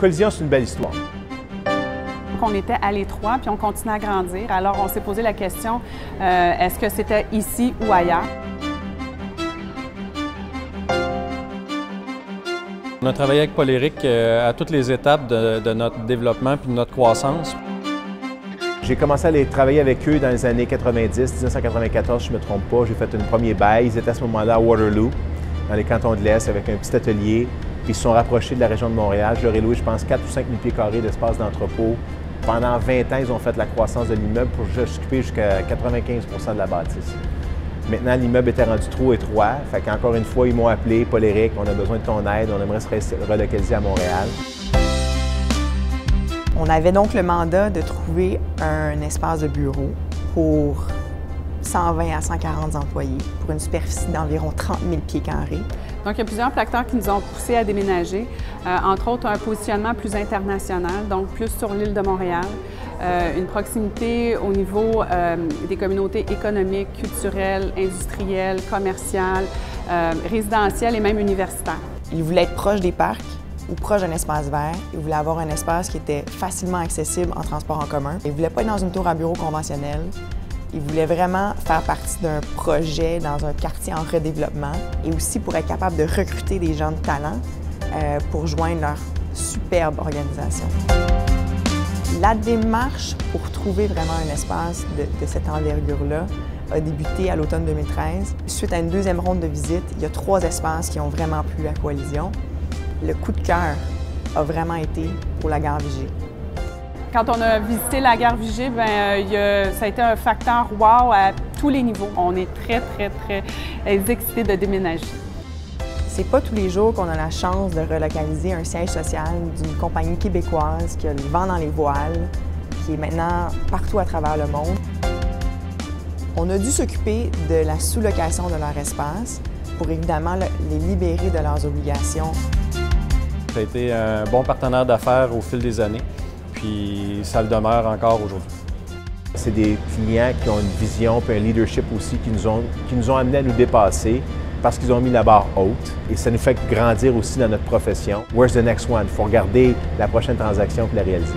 Collision, c'est une belle histoire. On était à l'étroit, puis on continue à grandir. Alors, on s'est posé la question, est-ce que c'était ici ou ailleurs? On a travaillé avec Paul Éric à toutes les étapes de notre développement puis de notre croissance. J'ai commencé à aller travailler avec eux dans les années 90, 1994, si je ne me trompe pas. J'ai fait un premier bail. Ils étaient à ce moment-là à Waterloo, dans les cantons de l'Est, avec un petit atelier. Puis ils se sont rapprochés de la région de Montréal. Je leur ai loué, je pense, 4 ou 5 000 pieds carrés d'espace d'entrepôt. Pendant 20 ans, ils ont fait la croissance de l'immeuble pour s'occuper jusqu'à 95 % de la bâtisse. Maintenant, l'immeuble était rendu trop étroit. Fait qu'encore une fois, ils m'ont appelé, Paul Éric, on a besoin de ton aide, on aimerait se relocaliser à Montréal. On avait donc le mandat de trouver un espace de bureau pour 120 à 140 employés, pour une superficie d'environ 30 000 pieds carrés. Donc, il y a plusieurs facteurs qui nous ont poussés à déménager, entre autres un positionnement plus international, donc plus sur l'île de Montréal, une proximité au niveau des communautés économiques, culturelles, industrielles, commerciales, résidentielles et même universitaires. Ils voulaient être proches des parcs ou proche d'un espace vert. Ils voulaient avoir un espace qui était facilement accessible en transport en commun. Ils ne voulaient pas être dans une tour à bureau conventionnelle. Ils voulaient vraiment faire partie d'un projet dans un quartier en redéveloppement et aussi pour être capable de recruter des gens de talent pour joindre leur superbe organisation. La démarche pour trouver vraiment un espace de cette envergure-là a débuté à l'automne 2013. Suite à une deuxième ronde de visite, il y a 3 espaces qui ont vraiment plu à Coalition. Le coup de cœur a vraiment été pour la gare Vigée. Quand on a visité la gare Vigée, ça a été un facteur wow à tous les niveaux. On est très excités de déménager. C'est pas tous les jours qu'on a la chance de relocaliser un siège social d'une compagnie québécoise qui a le vent dans les voiles, qui est maintenant partout à travers le monde. On a dû s'occuper de la sous-location de leur espace pour évidemment les libérer de leurs obligations. Ça a été un bon partenaire d'affaires au fil des années, puis ça le demeure encore aujourd'hui. C'est des clients qui ont une vision et un leadership aussi qui nous ont amenés à nous dépasser parce qu'ils ont mis la barre haute et ça nous fait grandir aussi dans notre profession. Where's the next one? Il faut regarder la prochaine transaction et la réaliser.